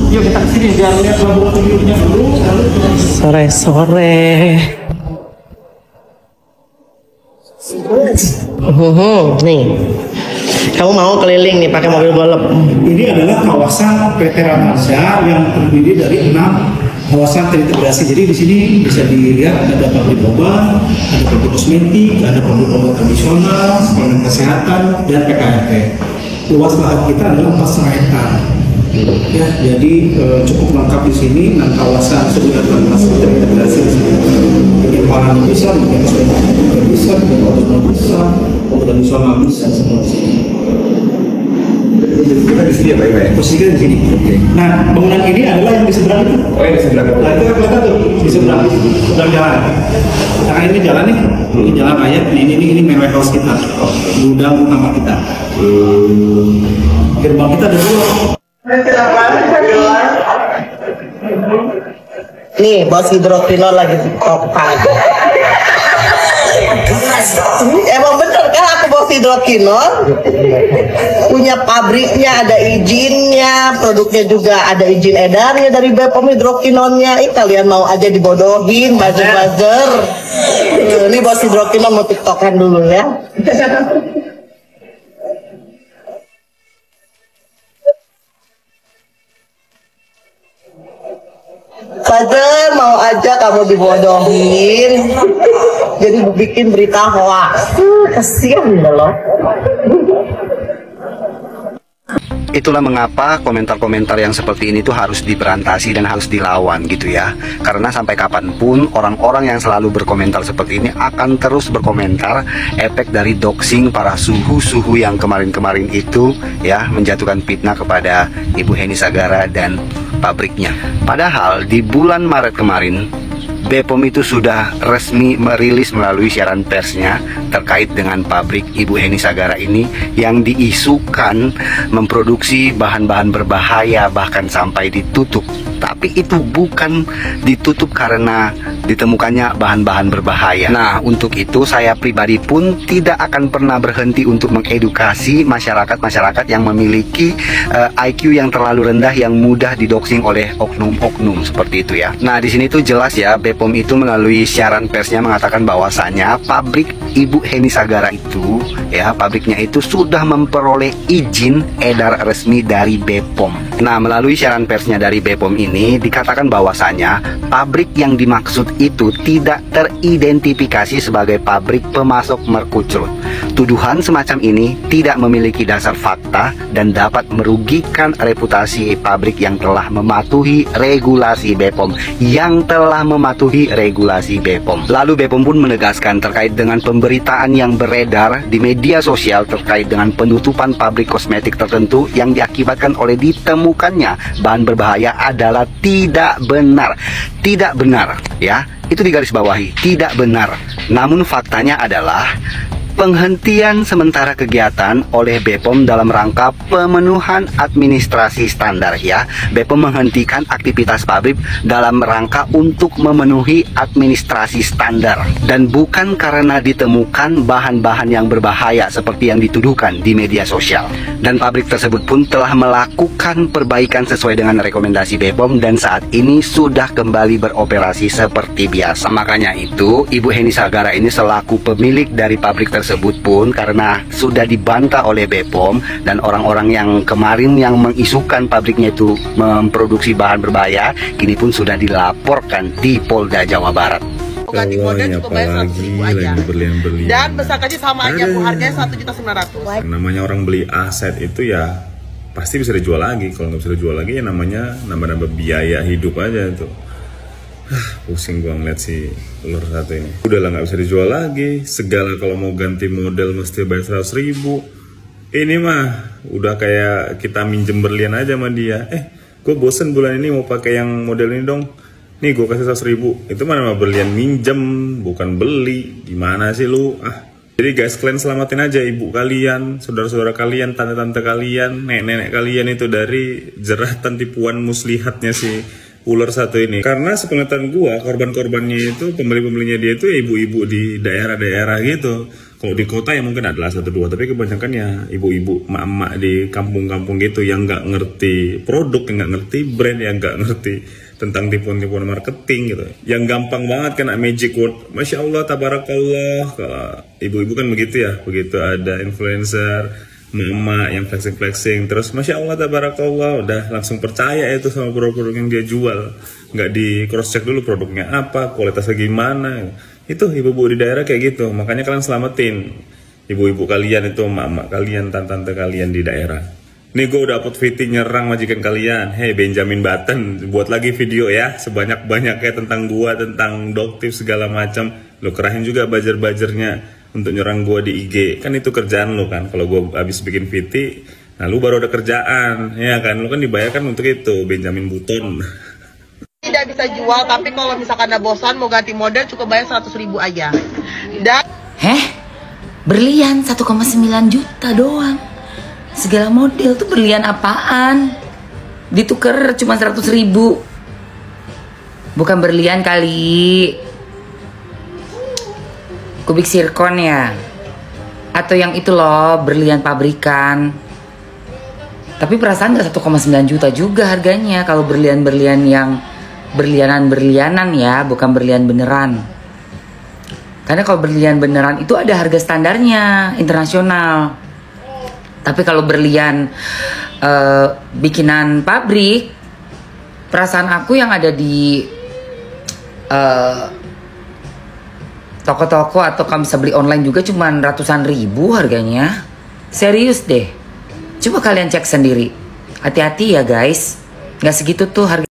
Yuk kita kesini biar lihat laboratoriumnya dulu. Sore-sore. Nih, kamu mau keliling nih pakai mobil balap? Ini adalah kawasan PT Raharja yang terdiri dari 6 kawasan terintegrasi. Jadi di sini bisa dilihat ada pabrik obat, ada pabrik kosmetik, ada pabrik obat tradisional, suplemen kesehatan, dan PKRT. Luas lahan kita adalah 4,5 hektar. Ya, jadi cukup lengkap di sini. 6 kawasan sudah terintegrasi di sini. Jadi pangan bisa, mungkin kosmetik bisa, mungkin obat bisa, obat tradisional bisa semua di sini. Kita di sini ya Pak ya? Posisi kita di sini. Nah, bangunan ini adalah yang di seberang itu. Oh ya di sebelah. Nah, itu kelihatan tuh di seberang jalan. Nah, ini jalan nih, ini jalan raya. Ini main warehouse kita, gudang utama kita. Gerbang kita ada 2. Nih, bos hidroquinone lagi di kotak. Emang bener kan aku bos hidroquinone? Punya pabriknya, ada izinnya, produknya juga ada izin edarnya dari BPOM hidroquinone-nya. Kalian mau aja dibodohin, buzzer-buzzer. Ini bos hidroquinone mau tiktokan dulu ya. Buzzer mau aja kamu dibodohin. Jadi bikin berita hoax. Kasihan loh. Itulah mengapa komentar-komentar yang seperti ini tuh harus diberantasi dan harus dilawan gitu ya. Karena sampai kapanpun orang-orang yang selalu berkomentar seperti ini akan terus berkomentar efek dari doxing para suhu-suhu yang kemarin-kemarin itu ya, menjatuhkan fitnah kepada Ibu Heni Sagara dan pabriknya. Padahal di bulan Maret kemarin BPOM itu sudah resmi merilis melalui siaran persnya terkait dengan pabrik Ibu Heni Sagara ini yang diisukan memproduksi bahan-bahan berbahaya bahkan sampai ditutup. Tapi itu bukan ditutup karena ditemukannya bahan-bahan berbahaya. Nah, untuk itu saya pribadi pun tidak akan pernah berhenti untuk mengedukasi masyarakat-masyarakat yang memiliki IQ yang terlalu rendah yang mudah didoxing oleh oknum-oknum seperti itu ya. Nah, di sini tuh jelas ya, BPOM itu melalui siaran persnya mengatakan bahwasanya pabrik Ibu Heni Sagara itu ya, pabriknya itu sudah memperoleh izin edar resmi dari BPOM. Nah, melalui siaran persnya dari BPOM ini dikatakan bahwasanya pabrik yang dimaksud itu tidak teridentifikasi sebagai pabrik pemasok merkucrut. Tuduhan semacam ini tidak memiliki dasar fakta dan dapat merugikan reputasi pabrik yang telah mematuhi regulasi BPOM. Lalu BPOM pun menegaskan terkait dengan pemberitaan yang beredar di media sosial terkait dengan penutupan pabrik kosmetik tertentu yang diakibatkan oleh ditemukannya bahan berbahaya adalah tidak benar. Tidak benar ya, itu digarisbawahi, tidak benar. Namun faktanya adalah penghentian sementara kegiatan oleh BPOM dalam rangka pemenuhan administrasi standar ya. BPOM menghentikan aktivitas pabrik dalam rangka untuk memenuhi administrasi standar dan bukan karena ditemukan bahan-bahan yang berbahaya seperti yang dituduhkan di media sosial. Dan pabrik tersebut pun telah melakukan perbaikan sesuai dengan rekomendasi BPOM dan saat ini sudah kembali beroperasi seperti biasa. Makanya itu Ibu Heni Sagara ini selaku pemilik dari pabrik tersebut pun karena sudah dibantah oleh BPOM dan orang-orang yang kemarin yang mengisukan pabriknya itu memproduksi bahan berbahaya, kini pun sudah dilaporkan di Polda Jawa Barat. Ganti model cukup bayar 100.000 aja. Berlian-berlian. Dan besar gaji sama aja Bu, harganya 1.900.000. Namanya orang beli aset itu ya pasti bisa dijual lagi. Kalau nggak bisa dijual lagi ya namanya nambah-nambah biaya hidup aja tuh. Pusing gua ngeliat si ular satu ini. Udah lah nggak bisa dijual lagi. Segala kalau mau ganti model mesti bayar 100.000. Ini mah udah kayak kita minjem berlian aja sama dia. Gue bosen bulan ini mau pakai yang model ini dong. Nih gue kasih 100.000. Itu mana mah berlian minjem, bukan beli. Gimana sih lu? Jadi guys, kalian selamatin aja ibu kalian, saudara-saudara kalian, tante-tante kalian, nenek-nenek kalian itu dari jeratan tipuan muslihatnya si ular satu ini. Karena sepengetahuan gua, korban-korbannya itu, pembeli-pembelinya dia itu ibu-ibu di daerah-daerah gitu. Kalau di kota ya mungkin adalah 1-2, tapi kebanyakan ya ibu-ibu, emak-emak di kampung-kampung gitu yang nggak ngerti produk, yang nggak ngerti brand, yang nggak ngerti tentang tipuan-tipuan marketing gitu. Yang gampang banget kena magic word, Masya Allah, Tabarakallah. Kalau ibu-ibu kan begitu ya, begitu ada influencer, mama yang flexing-flexing, terus Masya Allah, Tabarakallah, udah langsung percaya itu sama produk-produk yang dia jual. Nggak di cross check dulu produknya apa, kualitasnya gimana. Itu ibu-ibu di daerah kayak gitu. Makanya kalian selamatin ibu-ibu kalian itu, emak-emak kalian, tante-tante kalian di daerah. Nih gue udah upload VT nyerang majikan kalian. Hey Benjamin Button, buat lagi video ya sebanyak-banyaknya tentang gua, tentang doktif segala macam. Lo kerahin juga buzzer-buzzernya untuk nyerang gua di IG. Kan itu kerjaan lo kan. Kalau gua habis bikin VT, nah lu baru ada kerjaan, ya kan? Lu kan dibayarkan untuk itu, Benjamin Button. Tidak bisa jual, tapi kalau misalkan ada bosan mau ganti model cukup bayar 100.000 aja. Dan berlian 1,9 juta doang. Segala model tuh berlian apaan? Ditukar cuma 100.000. Bukan berlian kali. Kubik zirkon ya. Atau yang itu loh, berlian pabrikan. Tapi perasaan gak 1,9 juta juga harganya. Kalau berlian-berlian yang berlianan-berlianan ya, bukan berlian beneran. Karena kalau berlian beneran itu ada harga standarnya, internasional. Tapi kalau berlian bikinan pabrik, perasaan aku yang ada di toko-toko atau kamu bisa beli online juga cuma ratusan ribu harganya. Serius deh. Coba kalian cek sendiri. Hati-hati ya guys. Nggak segitu tuh harga.